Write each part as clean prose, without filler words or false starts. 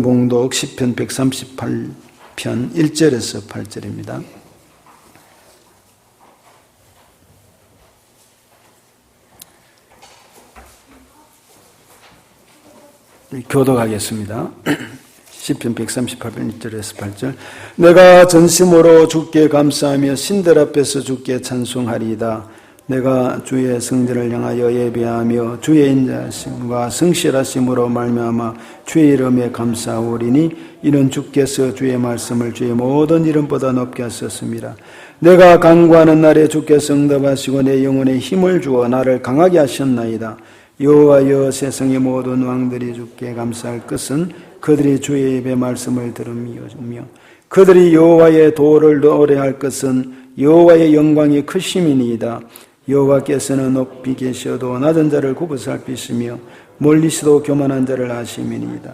봉독 시편 138편 1절에서 8절입니다. 교독하겠습니다. 시편 138편 1절에서 8절. 내가 전심으로 주께 감사하며 신들 앞에서 주께 찬송하리이다. 내가 주의 성전을 향하여 예배하며 주의 인자심과 성실하심으로 말미암아 주의 이름에 감사하오리니 이는 주께서 주의 말씀을 주의 모든 이름보다 높게 하셨습니다. 내가 간구하는 날에 주께서 응답하시고 내 영혼에 힘을 주어 나를 강하게 하셨나이다. 여호와여, 세상의 모든 왕들이 주께 감사할 것은 그들이 주의 입의 말씀을 들음이며 그들이 여호와의 도를 노래할 것은 여호와의 영광이 크심이니이다. 여호와께서는 높이 계셔도 낮은 자를 굽어 살피시며 멀리서도 교만한 자를 아심이니이다.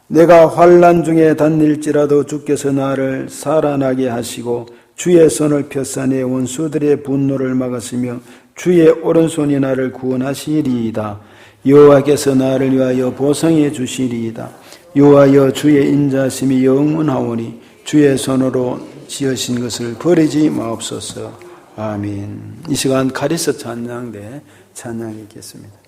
내가 환난 중에 다닐지라도 주께서 나를 살아나게 하시고 주의 손을 펴사 내 원수들의 분노를 막으시며 주의 오른손이 나를 구원하시리이다. 여호와께서 나를 위하여 보상해 주시리이다. 여호와여, 주의 인자심이 영원하오니 주의 손으로 지으신 것을 버리지 마옵소서. 아멘. 이 시간 카리스 찬양대 찬양이 있겠습니다.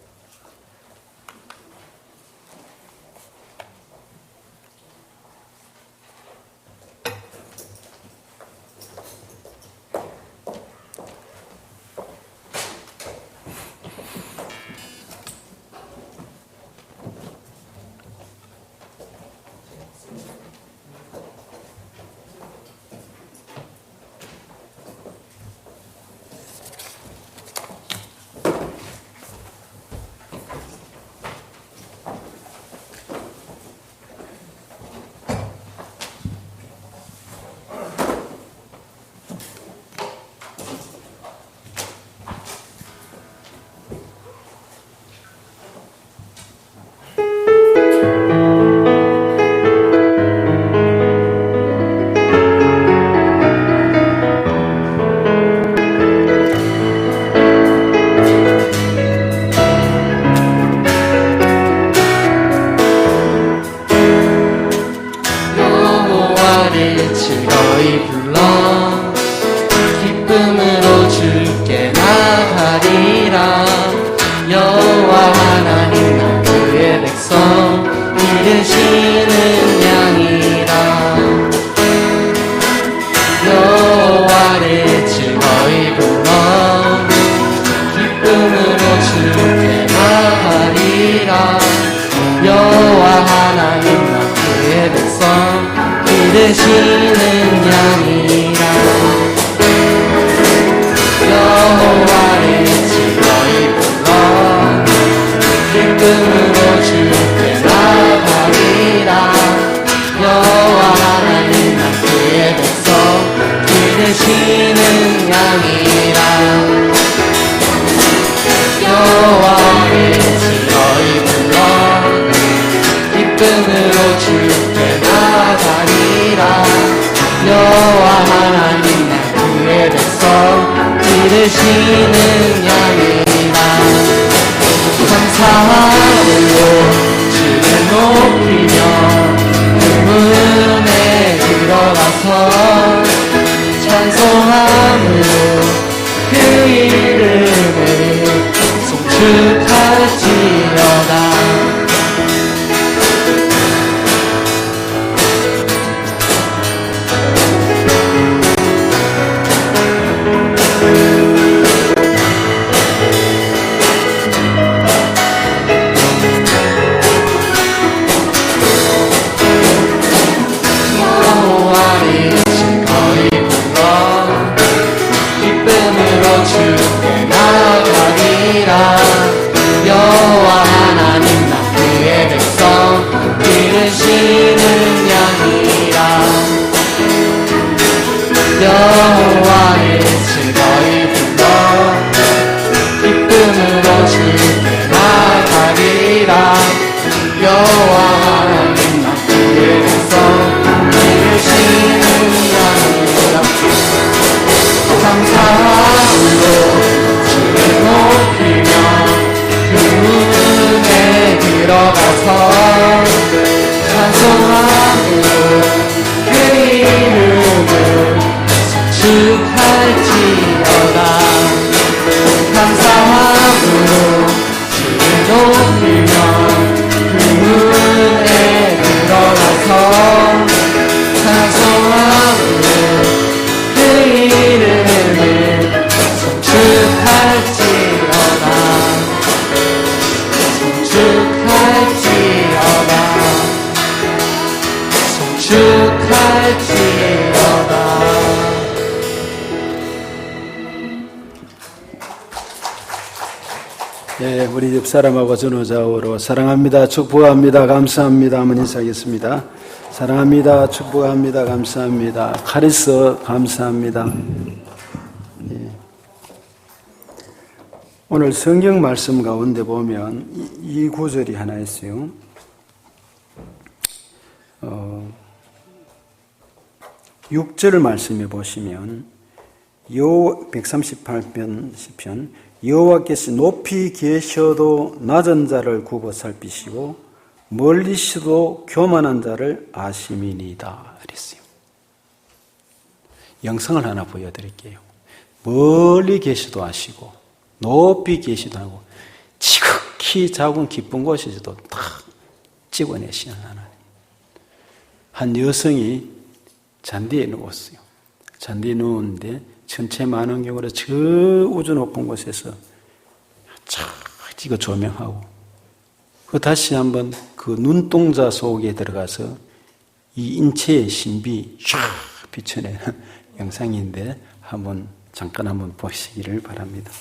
들어가서 찬송 찬송함으로 그 이름을 축할지어다. 감사함으로 주를 높이며 그 문에 들어가서 찬송함으로 그 이름을 축할지어다. 축할지어다. 축할지어다. 예, 우리 집 사람하고 전후좌우로 사랑합니다, 축복합니다, 감사합니다 한번 인사하겠습니다. 사랑합니다, 축복합니다, 감사합니다. 카리스 감사합니다. 예. 오늘 성경 말씀 가운데 보면 이 구절이 하나 있어요. 6절 말씀에 보시면 138편 시편 여호와께서 높이 계셔도 낮은 자를 굽어 살피시고 멀리시도 교만한 자를 아심이니이다 그랬어요. 영상을 하나 보여드릴게요. 멀리 계시도 아시고 높이 계시도 하고 지극히 작은 깊은 곳에서도 다 찍어내시는 하나님. 한 여성이 잔디에 누웠어요. 잔디에 누웠는데 전체 만원경으로 저 우주 높은 곳에서 쫙 찍어 조명하고 다시 한번 그 눈동자 속에 들어가서 이 인체의 신비 쫙 비춰내는 영상인데 잠깐 한번 보시기를 바랍니다.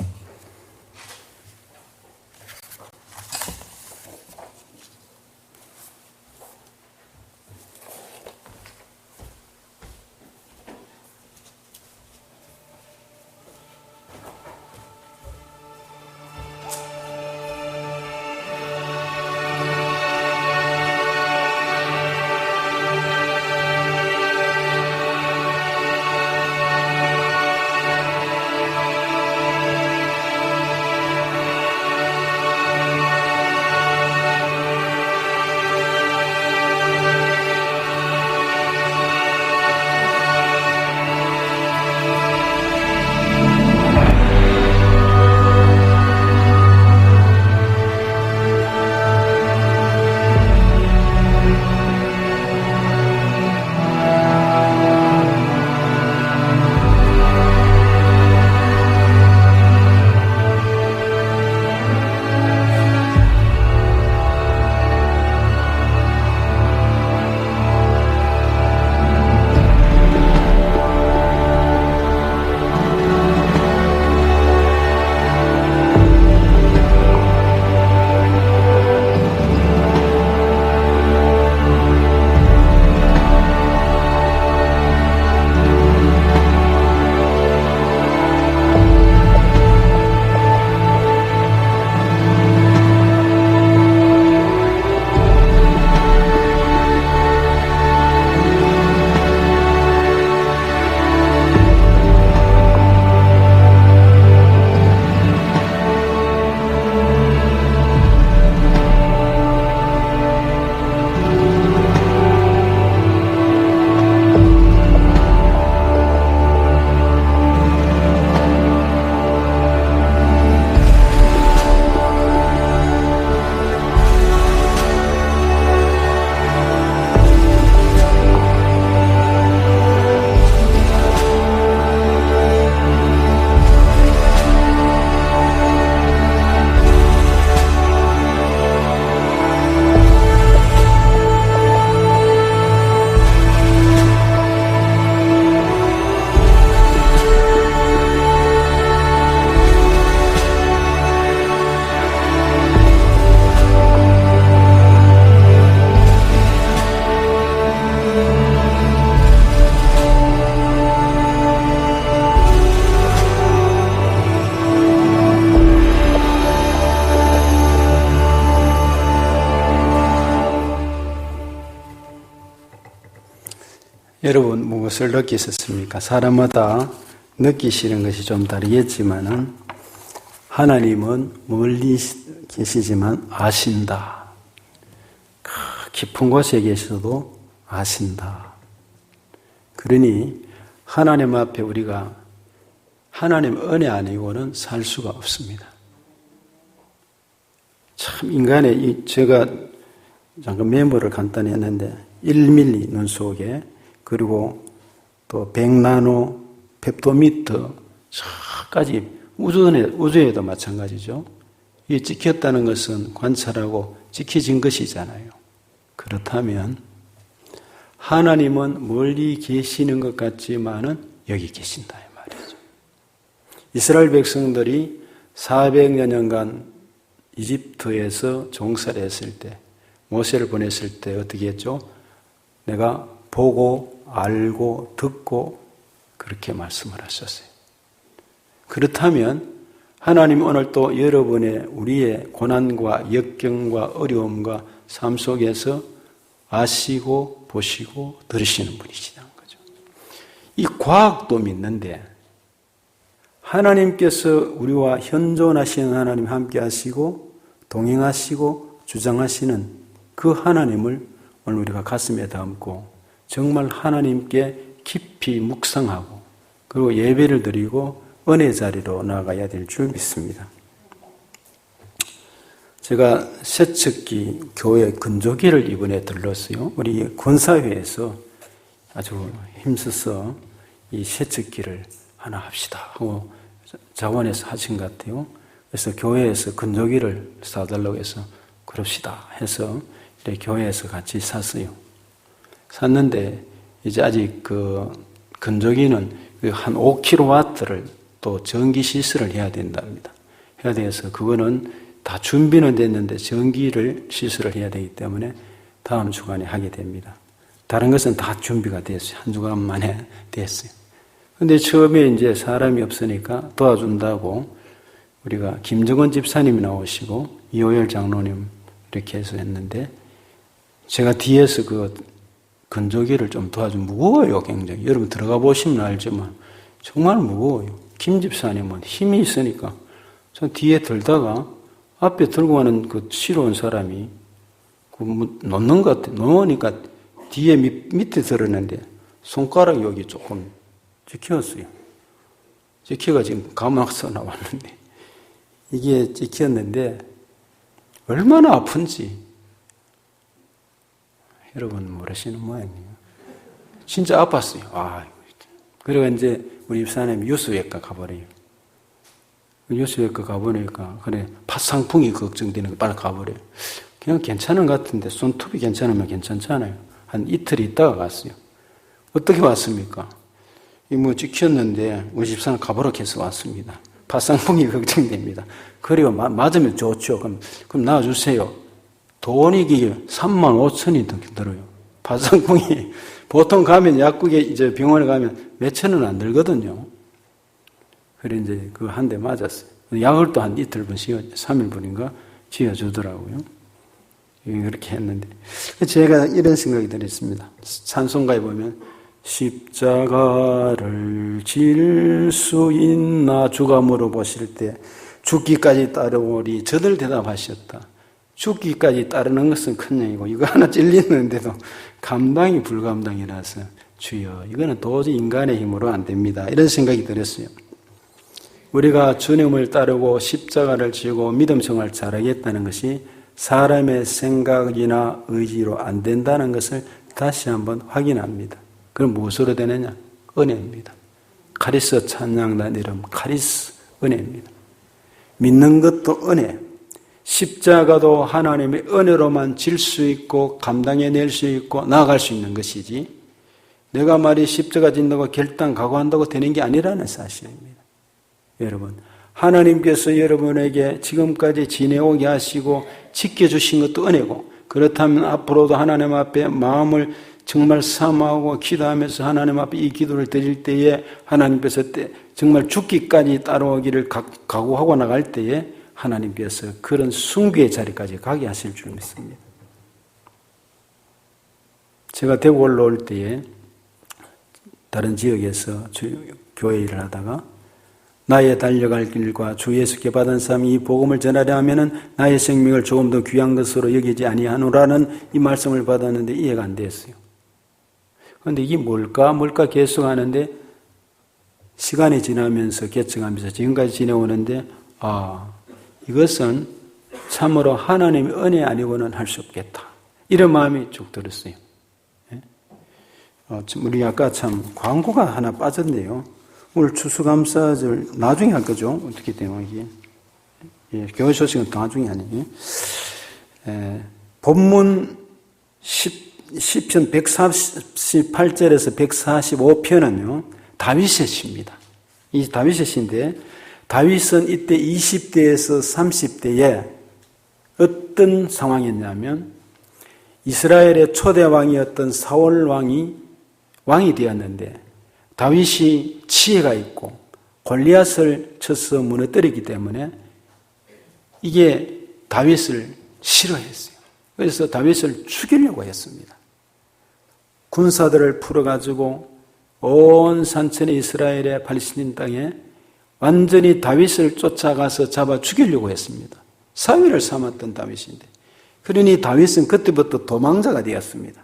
여러분 무엇을 느끼셨습니까? 사람마다 느끼시는 것이 좀 다르겠지만은 하나님은 멀리 계시지만 아신다. 깊은 곳에 계셔도 아신다. 그러니 하나님 앞에 우리가 하나님 은혜 아니고는 살 수가 없습니다. 참 인간의 제가 잠깐 메모를 간단히 했는데 1mm 눈 속에 그리고 또 100나노 펩토미터 저까지 우주에도 마찬가지죠. 이 찍혔다는 것은 관찰하고 찍혀진 것이잖아요. 그렇다면 하나님은 멀리 계시는 것 같지만은 여기 계신다 이 말이죠. 이스라엘 백성들이 400여 년간 이집트에서 종살이 했을 때 모세를 보냈을 때 어떻게 했죠? 내가 보고 알고 듣고 그렇게 말씀을 하셨어요. 그렇다면 하나님 오늘 또 여러분의 우리의 고난과 역경과 어려움과 삶 속에서 아시고 보시고 들으시는 분이시라는 거죠. 이 과학도 믿는데 하나님께서 우리와 현존하시는 하나님 함께 하시고 동행하시고 주장하시는 그 하나님을 오늘 우리가 가슴에 담고 정말 하나님께 깊이 묵상하고 그리고 예배를 드리고 은혜 자리로 나아가야 될 줄 믿습니다. 제가 세척기 교회 근조기를 이번에 들렀어요. 우리 군사회에서 아주 힘써서 이 세척기를 하나 합시다 하고 자원해서 하신 것 같아요. 그래서 교회에서 근조기를 사달라고 해서 그럽시다 해서 교회에서 같이 샀어요. 샀는데 이제 아직 그 근조기는 한 5kW를 또 전기 시설을 해야 된답니다. 해야 돼서 그거는 다 준비는 됐는데 전기를 시설을 해야 되기 때문에 다음 주간에 하게 됩니다. 다른 것은 다 준비가 됐어요. 한 주간 만에 됐어요. 근데 처음에 이제 사람이 없으니까 도와준다고 우리가 김정은 집사님이 나오시고 이호열 장로님 이렇게 해서 했는데 제가 뒤에서 그 근조기를 좀 도와주면 무거워요, 굉장히. 여러분 들어가 보시면 알지만 정말 무거워요. 김 집사님은 힘이 있으니까 저 뒤에 들다가 앞에 들고 가는 그 실어온 사람이 놓는 것 같아. 놓으니까 뒤에 밑에 들었는데 손가락 여기 조금 찍혔어요. 찍혀가 지금 감아서 나왔는데 이게 찍혔는데 얼마나 아픈지 여러분 모르시는 모양이에요. 진짜 아팠어요. 그리고 이제 우리 집사님이 유수외과 가버려요. 유수외과 가보니까 그래 파상풍이 걱정되는 거 빨리 가버려요. 그냥 괜찮은 것 같은데 손톱이 괜찮으면 괜찮잖아요. 한 이틀 있다가 갔어요. 어떻게 왔습니까? 뭐 찍혔는데 우리 집사는 가보러 해서 왔습니다. 파상풍이 걱정됩니다. 그리고 맞으면 좋죠. 그럼 놔주세요. 돈이 35,000이 들어요. 파상풍이 보통 가면 약국에 이제 병원에 가면 몇천 원 안 들거든요. 그래 이제 그 한 대 맞았어요. 약을 또 한 이틀분 3일분인가 쥐어주더라고요. 그렇게 했는데 제가 이런 생각이 들었습니다. 찬송가에 보면 십자가를 질 수 있나 주가 물어보실 때 죽기까지 따르오리 저들 대답하셨다. 죽기까지 따르는 것은 큰일이고 이거 하나 찔리는데도 감당이 불감당이라서 주여 이거는 도저히 인간의 힘으로 안 됩니다. 이런 생각이 들었어요. 우리가 주님을 따르고 십자가를 지고 믿음 생활을 잘하겠다는 것이 사람의 생각이나 의지로 안 된다는 것을 다시 한번 확인합니다. 그럼 무엇으로 되느냐? 은혜입니다. 카리스 찬양단 이름 카리스 은혜입니다. 믿는 것도 은혜. 십자가도 하나님의 은혜로만 질 수 있고 감당해낼 수 있고 나아갈 수 있는 것이지 내가 말이 십자가 진다고 결단 각오한다고 되는 게 아니라는 사실입니다. 여러분 하나님께서 여러분에게 지금까지 지내오게 하시고 지켜주신 것도 은혜고 그렇다면 앞으로도 하나님 앞에 마음을 정말 사모하고 기도하면서 하나님 앞에 이 기도를 드릴 때에 하나님께서 정말 죽기까지 따라오기를 각오하고 나갈 때에 하나님께서 그런 숭배의 자리까지 가게 하실 줄 믿습니다. 제가 대구 올라올 때에 다른 지역에서 교회 일을 하다가 나의 달려갈 길과 주 예수께 받은 사람이 이 복음을 전하려 하면은 나의 생명을 조금 더 귀한 것으로 여기지 아니하노라는 이 말씀을 받았는데 이해가 안 됐어요. 그런데 이게 뭘까 계속 하는데 시간이 지나면서 개척하면서 지금까지 지내오는데 이것은 참으로 하나님의 은혜 아니고는 할 수 없겠다. 이런 마음이 쭉 들었어요. 우리 아까 참 광고가 하나 빠졌네요. 오늘 추수감사절 나중에 할 거죠. 어떻게 되면 이게 교회 소식은 나중에 아니에요. 본문 시편 148절에서 145편은요 다윗의 시입니다. 이 다윗의 시인데 다윗은 이때 20대에서 30대에 어떤 상황이었냐면 이스라엘의 초대 왕이었던 사울 왕이 되었는데 다윗이 지혜가 있고 골리앗을 쳐서 무너뜨리기 때문에 이게 다윗을 싫어했어요. 그래서 다윗을 죽이려고 했습니다. 군사들을 풀어가지고 온 산천의 이스라엘의 팔레스타인 땅에 완전히 다윗을 쫓아가서 잡아 죽이려고 했습니다. 사위를 삼았던 다윗인데 그러니 다윗은 그때부터 도망자가 되었습니다.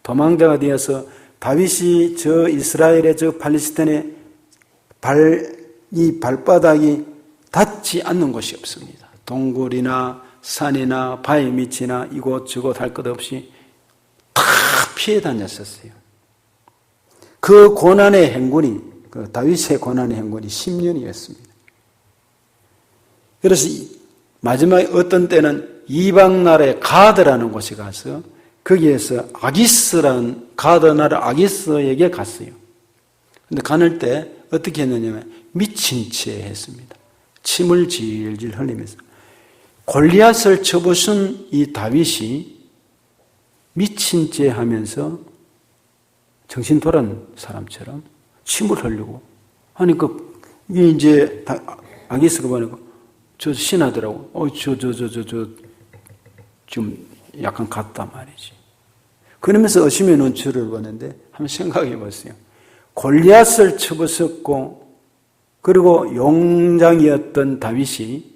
도망자가 되어서 다윗이 저 이스라엘의 저 팔레스타인의 이 발바닥이 닿지 않는 곳이 없습니다. 동굴이나 산이나 바위 밑이나 이곳저곳 할 것 없이 다 피해 다녔었어요. 그 고난의 행군이 그 다윗의 고난의 행군이 10년이었습니다. 그래서 마지막에 어떤 때는 이방 나라의 가드라는 곳에 가서 거기에서 아기스라는 가드 나라 아기스에게 갔어요. 근데 가는 때 어떻게 했느냐면 미친 채 했습니다. 침을 질질 흘리면서 골리앗을 쳐부순 이 다윗이 미친 채 하면서 정신 돌아온 사람처럼 침을 흘리고 하니까 이게 이제 아기스가 보니까 저 신하더라고. 좀 약간 같단 말이지. 그러면서 의심의 눈초리를 보는데 한번 생각해 보세요. 골리앗을 쳐부쉈고 그리고 용장이었던 다윗이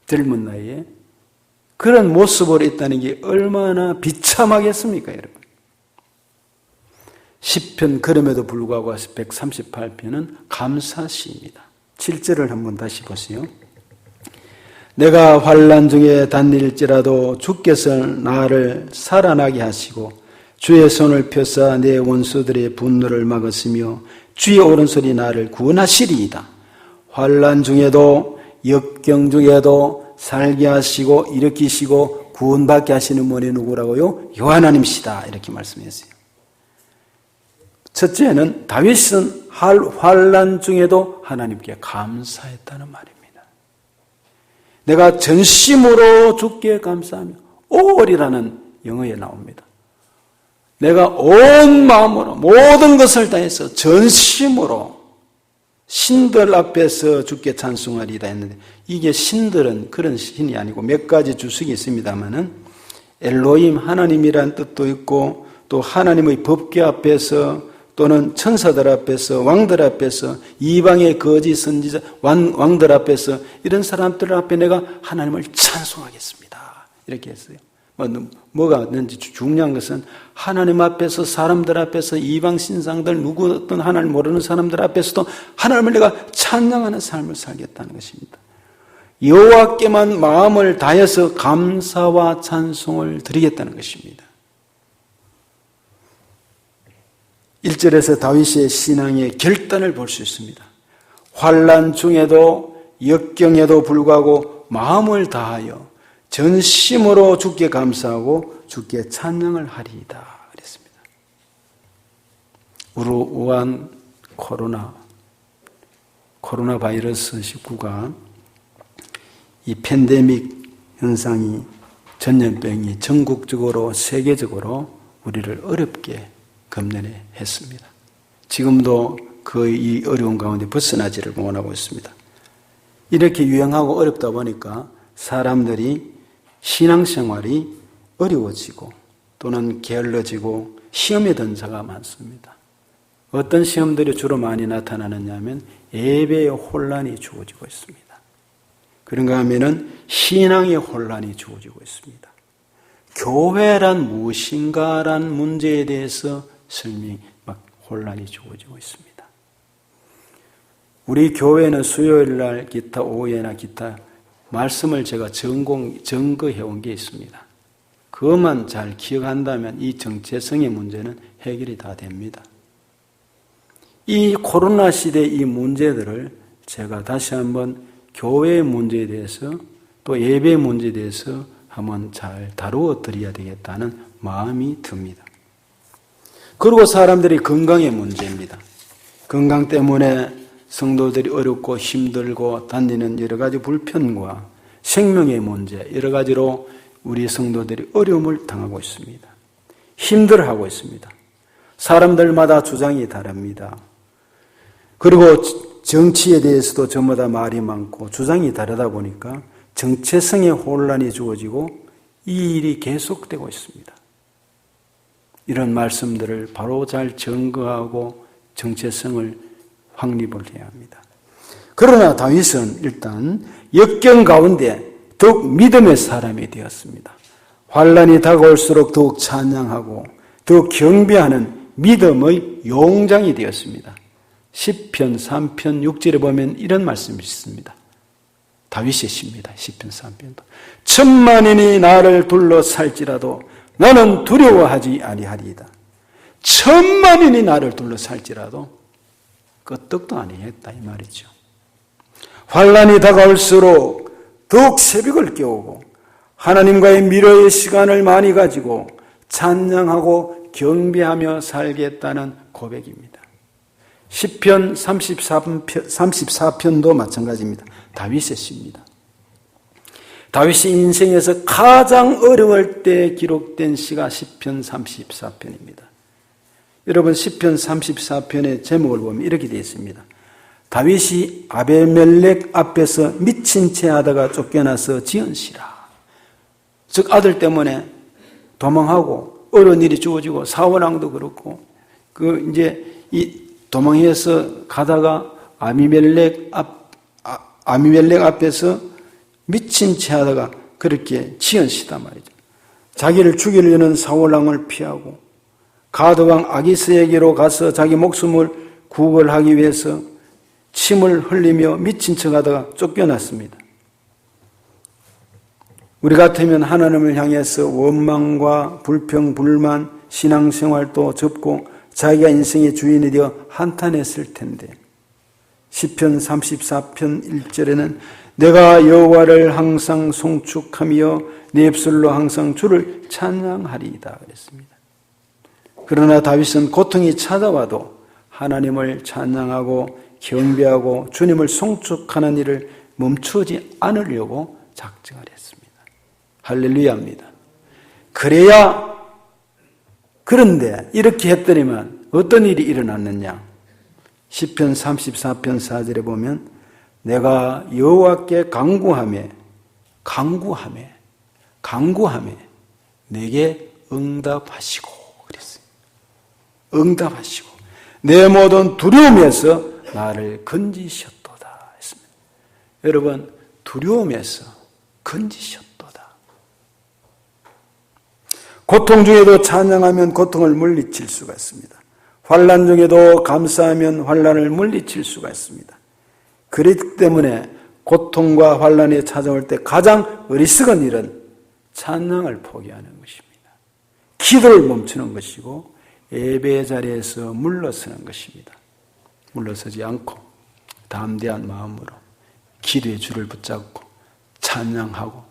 젊은 나이에 그런 모습으로 있다는 게 얼마나 비참하겠습니까, 여러분? 시편 그럼에도 불구하고 138편은 감사시입니다. 7절을 한번 다시 보세요. 내가 환난 중에 다닐지라도 주께서 나를 살아나게 하시고 주의 손을 펴사 내 원수들의 분노를 막으시며 주의 오른손이 나를 구원하시리이다. 환난 중에도 역경 중에도 살게 하시고 일으키시고 구원받게 하시는 분이 누구라고요? 여호와 하나님이시다. 이렇게 말씀했어요. 첫째는 다윗은 환난 중에도 하나님께 감사했다는 말입니다. 내가 전심으로 주께 감사하며 all이라는 영어에 나옵니다. 내가 온 마음으로 모든 것을 다해서 전심으로 신들 앞에서 주께 찬송하리다 했는데 이게 신들은 그런 신이 아니고 몇 가지 주석이 있습니다만은 엘로힘 하나님이란 뜻도 있고 또 하나님의 법궤 앞에서 또는 천사들 앞에서 왕들 앞에서 이방의 거짓 선지자 왕들 앞에서 이런 사람들 앞에 내가 하나님을 찬송하겠습니다. 이렇게 했어요. 뭐가 있는지 중요한 것은 하나님 앞에서 사람들 앞에서 이방 신상들 누구 어떤 하나님 모르는 사람들 앞에서도 하나님을 내가 찬양하는 삶을 살겠다는 것입니다. 여호와께만 마음을 다해서 감사와 찬송을 드리겠다는 것입니다. 1절에서 다윗의 신앙의 결단을 볼 수 있습니다. 환난 중에도 역경에도 불구하고 마음을 다하여 전심으로 주께 감사하고 주께 찬양을 하리이다 그랬습니다. 우한 코로나 바이러스 19가 이 팬데믹 현상이 전염병이 전국적으로 세계적으로 우리를 어렵게 금년에 했습니다. 지금도 거의 이 어려운 가운데 벗어나지를 못하고 있습니다. 이렇게 유행하고 어렵다 보니까 사람들이 신앙생활이 어려워지고 또는 게을러지고 시험에 든 자가 많습니다. 어떤 시험들이 주로 많이 나타나느냐 하면 예배의 혼란이 주어지고 있습니다. 그런가 하면은 신앙의 혼란이 주어지고 있습니다. 교회란 무엇인가란 문제에 대해서 설명이 막 혼란이 주어지고 있습니다. 우리 교회는 수요일 날 기타 오후에나 기타 말씀을 제가 점거해 온 게 있습니다. 그것만 잘 기억한다면 이 정체성의 문제는 해결이 다 됩니다. 이 코로나 시대의 이 문제들을 제가 다시 한번 교회의 문제에 대해서 또 예배의 문제에 대해서 한번 잘 다루어 드려야 되겠다는 마음이 듭니다. 그리고 사람들이 건강의 문제입니다. 건강 때문에 성도들이 어렵고 힘들고 다니는 여러 가지 불편과 생명의 문제, 여러 가지로 우리 성도들이 어려움을 당하고 있습니다. 힘들어하고 있습니다. 사람들마다 주장이 다릅니다. 그리고 정치에 대해서도 전부 다 말이 많고 주장이 다르다 보니까 정체성의 혼란이 주어지고 이 일이 계속되고 있습니다. 이런 말씀들을 바로 잘 점거하고 정체성을 확립을 해야 합니다. 그러나 다윗은 일단 역경 가운데 더욱 믿음의 사람이 되었습니다. 환난이 다가올수록 더욱 찬양하고 더욱 경배하는 믿음의 용장이 되었습니다. 시편 3편 6절에 보면 이런 말씀이 있습니다. 다윗의 시입니다. 시편 3편도. 천만인이 나를 둘러살지라도 나는 두려워하지 아니하리이다. 천만인이 나를 둘러살지라도 끄떡도 아니했다 이 말이죠. 환난이 다가올수록 더욱 새벽을 깨우고 하나님과의 미래의 시간을 많이 가지고 찬양하고 경배하며 살겠다는 고백입니다. 시편 34편도 마찬가지입니다. 다윗의 시입니다. 다윗이 인생에서 가장 어려울 때 기록된 시가 시편 34편입니다. 여러분 시편 34편의 제목을 보면 이렇게 되어 있습니다. 다윗이 아베멜렉 앞에서 미친 채 하다가 쫓겨나서 지은 시라. 즉 아들 때문에 도망하고 어려운 일이 주어지고 사울왕도 그렇고 이제 이 도망해서 가다가 아비멜렉 앞에서 미친 채 하다가 그렇게 지은 시다 말이죠. 자기를 죽이려는 사울왕을 피하고 가드왕 아기스에게로 가서 자기 목숨을 구걸하기 위해서 침을 흘리며 미친 척하다가 쫓겨났습니다. 우리 같으면 하나님을 향해서 원망과 불평, 불만, 신앙생활도 접고 자기가 인생의 주인이 되어 한탄했을 텐데 시편 34편 1절에는 내가 여호와를 항상 송축하며 내 입술로 항상 주를 찬양하리이다 그랬습니다. 그러나 다윗은 고통이 찾아와도 하나님을 찬양하고 경배하고 주님을 송축하는 일을 멈추지 않으려고 작정을 했습니다. 할렐루야입니다. 그런데 이렇게 했더니만 어떤 일이 일어났느냐? 시편 34편 4절에 보면 내가 여호와께 간구하며 내게 응답하시고 그랬어요. 응답하시고 내 모든 두려움에서 나를 건지셨도다 했습니다. 여러분 두려움에서 건지셨도다. 고통 중에도 찬양하면 고통을 물리칠 수가 있습니다. 환난 중에도 감사하면 환난을 물리칠 수가 있습니다. 그렇기 때문에 고통과 환난이 찾아올 때 가장 어리석은 일은 찬양을 포기하는 것입니다. 기도를 멈추는 것이고 예배 자리에서 물러서는 것입니다. 물러서지 않고 담대한 마음으로 기도의 줄을 붙잡고 찬양하고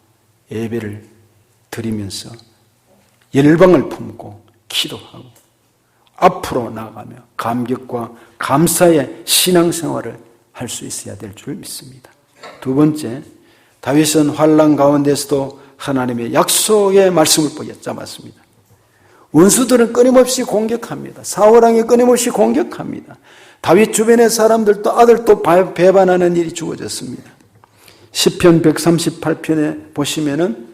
예배를 드리면서 열방을 품고 기도하고 앞으로 나아가며 감격과 감사의 신앙생활을 할 수 있어야 될 줄 믿습니다. 두 번째, 다윗은 환난 가운데서도 하나님의 약속의 말씀을 붙잡았습니다. 원수들은 끊임없이 공격합니다. 사울왕이 끊임없이 공격합니다. 다윗 주변의 사람들도 아들도 배반하는 일이 주어졌습니다. 시편 138편에 보시면은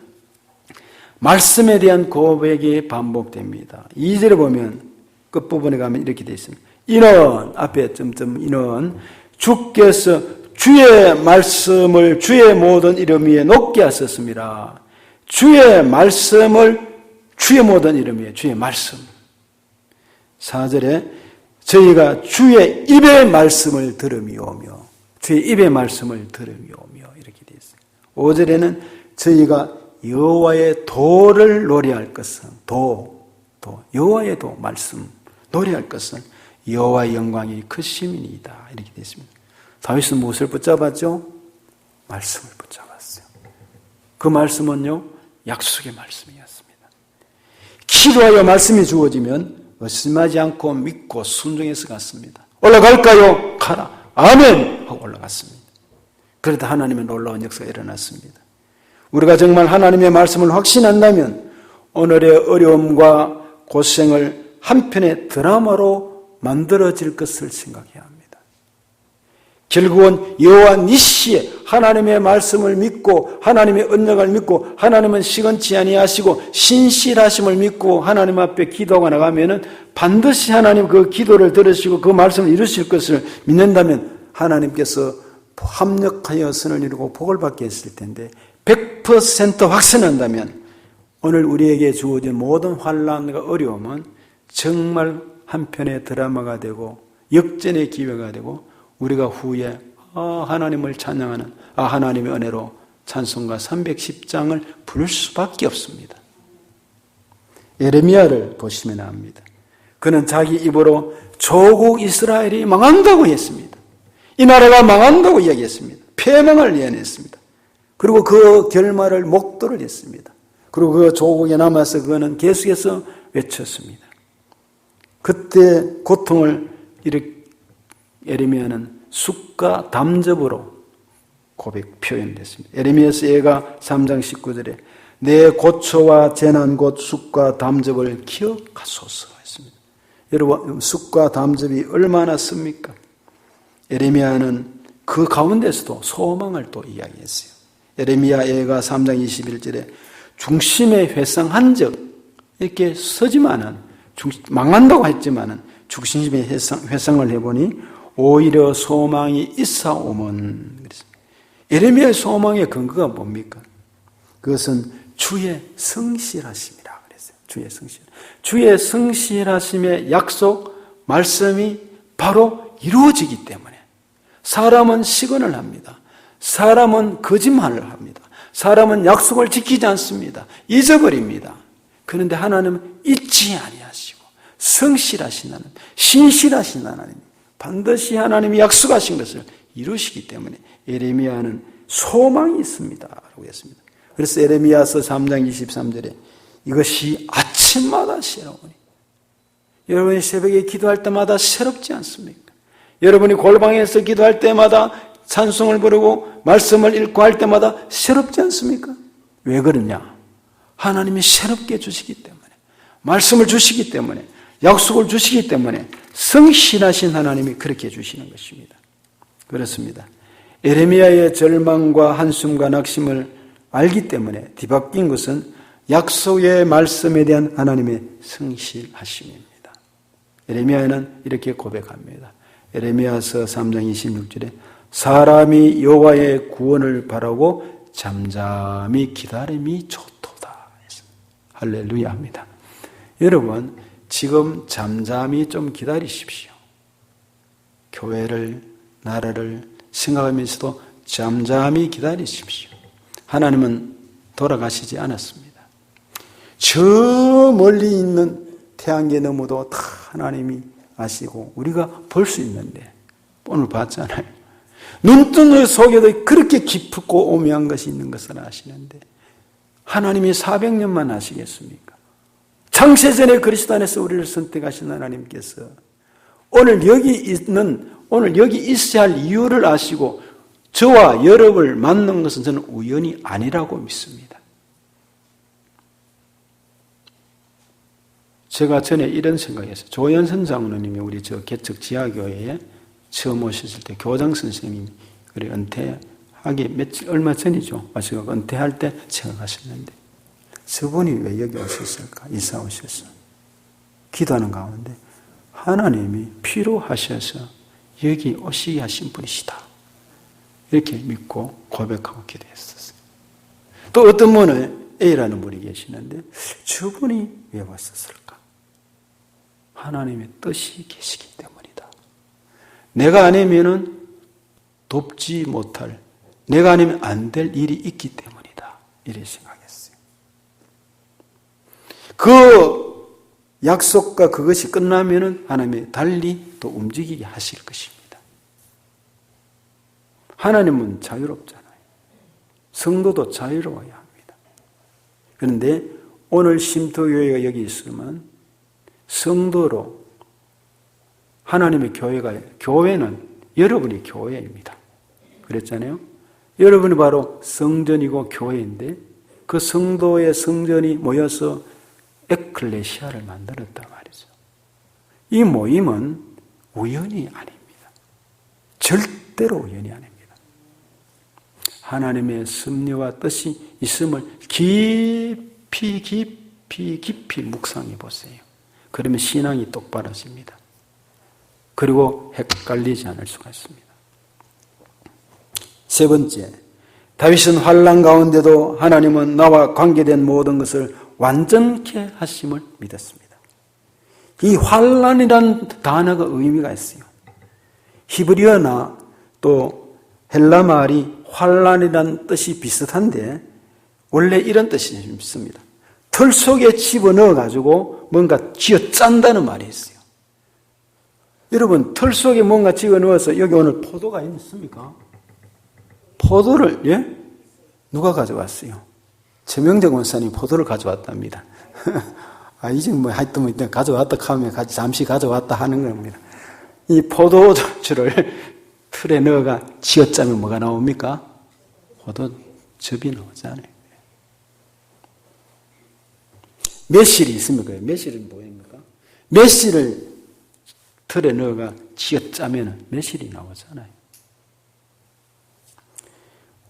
말씀에 대한 고백이 반복됩니다. 2절에 보면 끝부분에 가면 이렇게 되어 있습니다. 이는 앞에 점점 이는 주께서 주의 말씀을 주의 모든 이름 위에 높게 하셨습니다. 주의 말씀을 주의 모든 이름 위에 주의 말씀. 4절에 저희가 주의 입의 말씀을 들음이오며 주의 입의 말씀을 들음이오며 이렇게 되어 있어요. 5절에는 저희가 여호와의 도를 노래할 것은 여호와의 도 말씀 노래할 것은 여호와의 영광이 크심이니이다 이렇게 되어 있습니다. 다윗은 무엇을 붙잡았죠? 말씀을 붙잡았어요. 그 말씀은요 약속의 말씀이었습니다. 기도하여 말씀이 주어지면 의심하지 않고 믿고 순종해서 갔습니다. 올라갈까요? 가라. 아멘 하고 올라갔습니다. 그러다 하나님의 놀라운 역사가 일어났습니다. 우리가 정말 하나님의 말씀을 확신한다면 오늘의 어려움과 고생을 한편의 드라마로 만들어질 것을 생각해야 합니다. 결국은 여호와 니시에 하나님의 말씀을 믿고 하나님의 언약을 믿고 하나님은 시건치 아니하시고 신실하심을 믿고 하나님 앞에 기도하고 나가면은 반드시 하나님 그 기도를 들으시고 그 말씀을 이루실 것을 믿는다면 하나님께서 합력하여 선을 이루고 복을 받게 했을 텐데 100% 확신한다면 오늘 우리에게 주어진 모든 환난과 어려움은 정말 한편의 드라마가 되고 역전의 기회가 되고 우리가 후에 하나님을 찬양하는 하나님의 은혜로 찬송가 310장을 부를 수밖에 없습니다. 예레미야를 보시면 압니다. 그는 자기 입으로 조국 이스라엘이 망한다고 했습니다. 이 나라가 망한다고 이야기했습니다. 패망을 예언했습니다. 그리고 그 결말을 목도를 했습니다. 그리고 그 조국에 남아서 그는 계속해서 외쳤습니다. 그때 고통을 예레미야는 숫과 담접으로 표현됐습니다. 예레미야서 예가 3장 19절에 내 고초와 재난 곧 숫과 담접을 기억하소서 했습니다. 여러분 숫과 담접이 얼마나 씁니까? 예레미야는 그 가운데서도 소망을 또 이야기했어요. 예레미야 예가 3장 21절에 중심의 회상한 적 이렇게 서지만은 망한다고 했지만은 중심의 회상을 해보니 오히려 소망이 있사오면 예레미야의 소망의 근거가 뭡니까? 그것은 주의 성실하심이라 그랬어요. 주의 성실하심의 약속 말씀이 바로 이루어지기 때문에 사람은 시건을 합니다. 사람은 거짓말을 합니다. 사람은 약속을 지키지 않습니다. 잊어버립니다. 그런데 하나님은 잊지 아니하시고 성실하신 하나님, 신실하신 하나님, 반드시 하나님이 약속하신 것을 이루시기 때문에 예레미야는 소망이 있습니다 라고 했습니다. 그래서 예레미야서 3장 23절에 이것이 아침마다 새로우니 여러분이 새벽에 기도할 때마다 새롭지 않습니까? 여러분이 골방에서 기도할 때마다 찬송을 부르고 말씀을 읽고 할 때마다 새롭지 않습니까? 왜 그러냐? 하나님이 새롭게 주시기 때문에 말씀을 주시기 때문에 약속을 주시기 때문에 성실하신 하나님이 그렇게 해주시는 것입니다. 그렇습니다. 예레미야의 절망과 한숨과 낙심을 알기 때문에 뒤바뀐 것은 약속의 말씀에 대한 하나님의 성실하심입니다. 예레미야는 이렇게 고백합니다. 예레미야서 3장 26절에 사람이 여호와의 구원을 바라고 잠잠히 기다림이 좋도다. 할렐루야 합니다. 여러분 지금 잠잠히 좀 기다리십시오. 교회를 나라를 생각하면서도 잠잠히 기다리십시오. 하나님은 돌아가시지 않았습니다. 저 멀리 있는 태양계 너머도 다 하나님이 아시고 우리가 볼 수 있는데 오늘 봤잖아요. 눈뜬 속에도 그렇게 깊고 오묘한 것이 있는 것을 아시는데 하나님이 400년만 하시겠습니까? 창세전에 그리스도 안에서 우리를 선택하신 하나님께서 오늘 여기 있어야 할 이유를 아시고 저와 여러분을 만난 것은 저는 우연이 아니라고 믿습니다. 제가 전에 이런 생각했어요. 조연선 장로님이 우리 개척 지하교회에 처음 오셨을 때 교장 선생님이 그래 은퇴하기 얼마 전이죠. 제가 은퇴할 때 제가 갔었는데 저분이 왜 여기 오셨을까? 이사 오셨어. 기도하는 가운데 하나님이 필요하셔서 여기 오시게 하신 분이시다. 이렇게 믿고 고백하고 기도했었어요. 또 어떤 분은 A라는 분이 계시는데 저분이 왜 왔었을까? 하나님의 뜻이 계시기 때문이다. 내가 아니면은 돕지 못할, 내가 아니면 안 될 일이 있기 때문이다. 이렇게 생각했어요. 그 약속과 그것이 끝나면은 하나님이 달리 또 움직이게 하실 것입니다. 하나님은 자유롭잖아요. 성도도 자유로워야 합니다. 그런데 오늘 심토교회가 여기 있으면 성도로 하나님의 교회는 여러분이 교회입니다. 그랬잖아요. 여러분이 바로 성전이고 교회인데 그 성도의 성전이 모여서 에클레시아를 만들었단 말이죠. 이 모임은 우연이 아닙니다. 절대로 우연이 아닙니다. 하나님의 섭리와 뜻이 있음을 깊이 묵상해 보세요. 그러면 신앙이 똑바라집니다. 그리고 헷갈리지 않을 수가 있습니다. 세 번째, 다윗은 환난 가운데도 하나님은 나와 관계된 모든 것을 완전케 하심을 믿었습니다. 이 환난이란 단어가 의미가 있어요. 히브리어나 또 헬라 말이 환난이란 뜻이 비슷한데 원래 이런 뜻이 있습니다. 털 속에 집어넣어 가지고 뭔가 쥐어짠다는 말이 있어요. 여러분, 털 속에 뭔가 집어넣어서 여기 오늘 포도가 있습니까? 포도를 누가 가져왔어요? 최명재 권사님이 포도를 가져왔답니다. 이제 하여튼 가져왔다 하면 잠시 가져왔다 하는 겁니다. 이 포도주를 틀에 넣어가 쥐어짜면 뭐가 나옵니까? 포도즙이 나오잖아요. 매실이 있습니까? 매실은 뭐입니까? 매실을 틀에 넣어가 쥐어짜면 매실이 나오잖아요.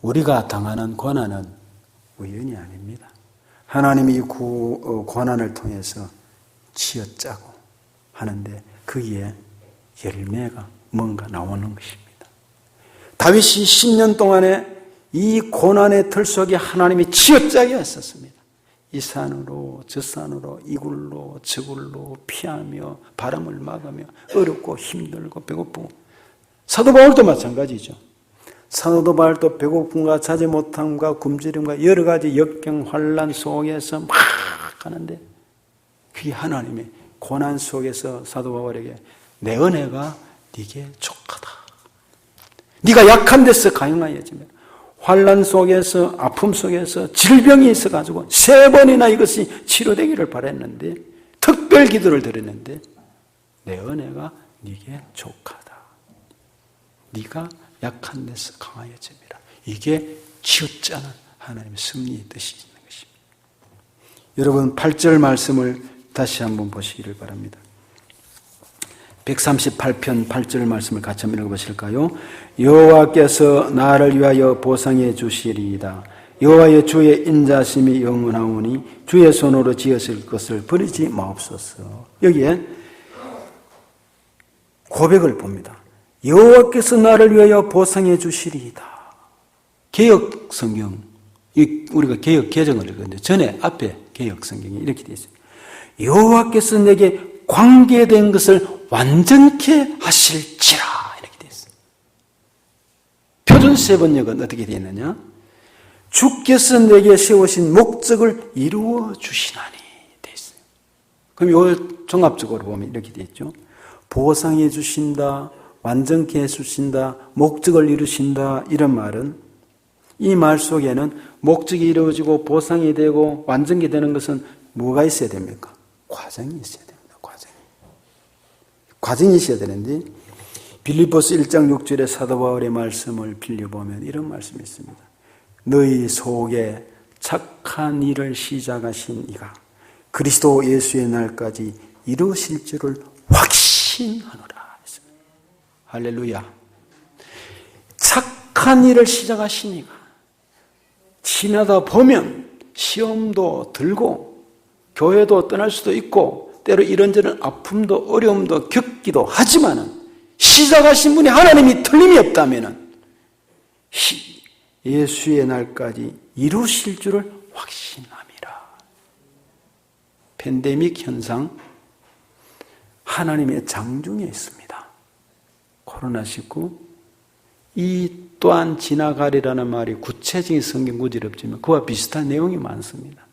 우리가 당하는 고난은 우연이 아닙니다. 하나님이 이 고난을 통해서 쥐어짜고 하는데 거기에 열매가 뭔가 나오는 것입니다. 다윗이 10년 동안에 이 고난의 틀 속에 하나님이 쥐어짜게 하셨습니다. 이 산으로 저 산으로 이 굴로 저 굴로 피하며 바람을 막으며 어렵고 힘들고 배고프고 사도 바울도 마찬가지죠. 사도 바울도 배고픔과 자지 못함과 굶주림과 여러 가지 역경 환난 속에서 막 가는데 그게 하나님의 고난 속에서 사도 바울에게 내 은혜가 네게 족하다. 네가 약한 데서 강하여지며 환난 속에서 아픔 속에서 질병이 있어가지고 3번이나 이것이 치료되기를 바랬는데 특별 기도를 드렸는데 내 은혜가 네게 족하다. 네가 약한 데서 강하여집니다. 이게 쥐어짜는 하나님의 섭리의 뜻이 있는 것입니다. 여러분 8절 말씀을 다시 한번 보시기를 바랍니다. 138편 8절 말씀을 같이 한번 읽어보실까요? 여호와께서 나를 위하여 보상해 주시리이다. 여호와의 주의 인자심이 영원하오니 주의 손으로 지으실 것을 버리지 마옵소서. 여기에 고백을 봅니다. 여호와께서 나를 위하여 보상해 주시리이다. 개역 성경, 우리가 개역 개정을 읽었는데 전에 앞에 개역 성경이 이렇게 되어 있어요. 여호와께서 내게 관계된 것을 완전케 하실지라 이렇게 되어 있어요. 표준 세번역은 어떻게 되어 있느냐? 주께서 내게 세우신 목적을 이루어 주시나니 되어 있어요. 그럼 이걸 종합적으로 보면 이렇게 되어 있죠. 보상해 주신다, 완전케 해주신다, 목적을 이루신다 이런 말은 이 말 속에는 목적이 이루어지고 보상이 되고 완전케 되는 것은 뭐가 있어야 됩니까? 과정이 있어야 됩니다. 과정이 있어야 되는데 빌립보서 1장 6절의 사도 바울의 말씀을 빌려보면 이런 말씀이 있습니다. 너희 속에 착한 일을 시작하신 이가 그리스도 예수의 날까지 이루실 줄을 확신하노라. 할렐루야. 착한 일을 시작하시니까 지나다 보면 시험도 들고 교회도 떠날 수도 있고 때로 이런저런 아픔도 어려움도 겪기도 하지만은 시작하신 분이 하나님이 틀림이 없다면은 예수의 날까지 이루실 줄을 확신함이라. 팬데믹 현상, 하나님의 장중에 있습니다. 코로나19, 이 또한 지나가리라는 말이 구체적인 성경 구절이 없지만 그와 비슷한 내용이 많습니다.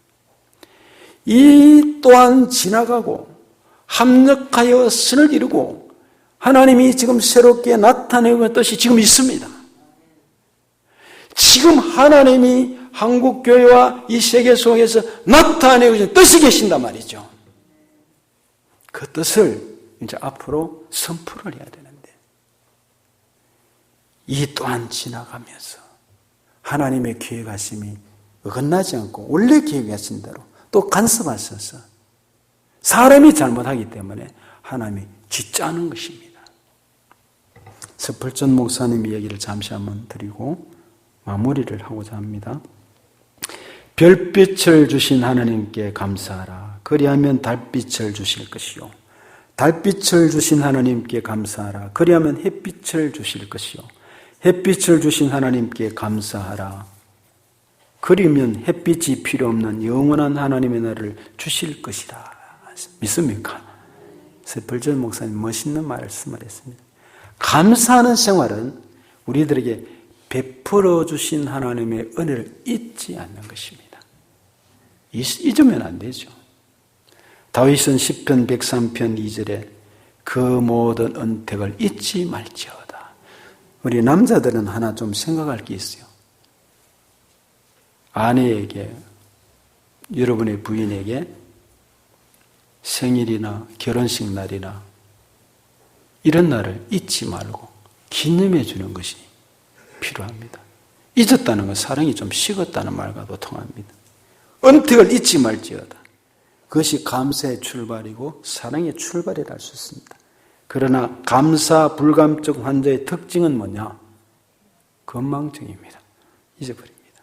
이 또한 지나가고 합력하여 선을 이루고 하나님이 지금 새롭게 나타내고 있는 뜻이 지금 있습니다. 지금 하나님이 한국교회와 이 세계 속에서 나타내고 있는 뜻이 계신단 말이죠. 그 뜻을 이제 앞으로 선포를 해야 되는데 이 또한 지나가면서 하나님의 계획하심이 어긋나지 않고 원래 계획하신 대로 또 간섭하셔서 사람이 잘못하기 때문에 하나님이 짓짜는 것입니다. 서펄전 목사님 이야기를 잠시 한번 드리고 마무리를 하고자 합니다. 별빛을 주신 하나님께 감사하라. 그리하면 달빛을 주실 것이요. 달빛을 주신 하나님께 감사하라. 그리하면 햇빛을 주실 것이요. 햇빛을 주신 하나님께 감사하라. 그리면 햇빛이 필요 없는 영원한 하나님의 나라를 주실 것이다. 믿습니까? 서펄전 목사님 멋있는 말씀을 했습니다. 감사하는 생활은 우리들에게 베풀어 주신 하나님의 은혜를 잊지 않는 것입니다. 잊으면 안 되죠. 다윗은 시편 103편 2절에 그 모든 은택을 잊지 말지어다. 우리 남자들은 하나 좀 생각할 게 있어요. 아내에게, 여러분의 부인에게 생일이나 결혼식 날이나 이런 날을 잊지 말고 기념해 주는 것이 필요합니다. 잊었다는 건 사랑이 좀 식었다는 말과도 통합니다. 은택을 잊지 말지어다. 그것이 감사의 출발이고 사랑의 출발이라 할 수 있습니다. 그러나 감사 불감증 환자의 특징은 뭐냐? 건망증입니다. 잊어버립니다.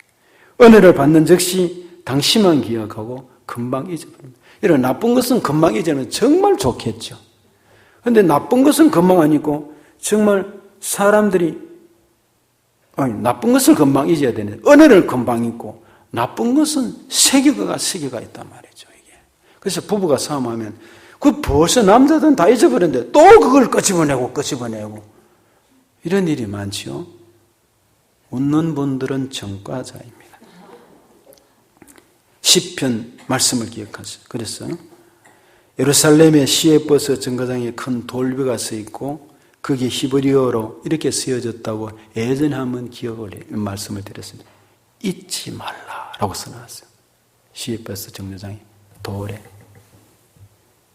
은혜를 받는 즉시 당시만 기억하고 금방 잊어버립니다. 이런 나쁜 것은 금방 잊으면 정말 좋겠죠. 그런데 나쁜 것은 금방 안 잊고 정말 사람들이 나쁜 것을 금방 잊어야 되는데 은혜를 금방 잊고 나쁜 것은 세계가 있단 말이죠. 이게. 그래서 부부가 싸움하면 그 벌써 남자들은 다 잊어버렸는데 또 그걸 끄집어내고 이런 일이 많지요. 웃는 분들은 전과자입니다. 시편 말씀을 기억하세요. 그래서 예루살렘의 시외버스 정거장에 큰 돌비가 서 있고 그게 히브리어로 이렇게 쓰여졌다고 예전에 한번 말씀을 드렸습니다. 잊지 말라라고 써놨어요. 시외버스 정거장에 돌에.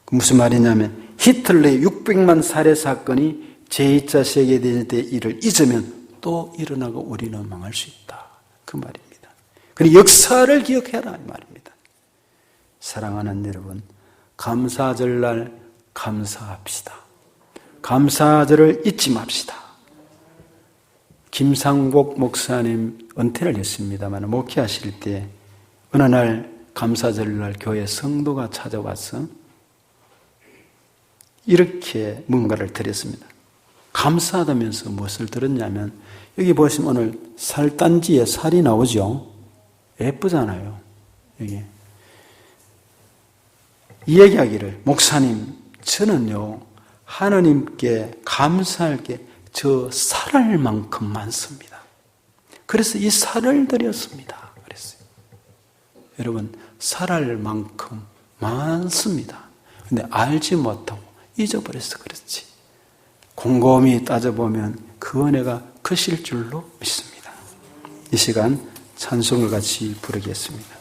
무슨 말이냐면 히틀러의 600만 살해 사건이 제2차 세계대전 때 일을 잊으면 또 일어나고 우리는 망할 수 있다. 그 말입니다. 그리고 역사를 기억해라 이 말입니다. 사랑하는 여러분, 감사절날 감사합시다. 감사절을 잊지 맙시다. 김상복 목사님 은퇴를 했습니다만 목회하실 때 어느 날 감사절날 교회 성도가 찾아와서 이렇게 뭔가를 드렸습니다. 감사하다면서 무엇을 들었냐면 여기 보시면 오늘 살단지에 살이 나오죠. 예쁘잖아요. 여기. 이 얘기하기를 목사님 저는요 하나님께 감사할 게 저 살알 만큼 많습니다. 그래서 이 살을 드렸습니다. 그랬어요. 여러분 살알 만큼 많습니다. 근데 알지 못하고 잊어버려서 그렇지. 곰곰이 따져보면 그 은혜가 크실 줄로 믿습니다. 이 시간 찬송을 같이 부르겠습니다.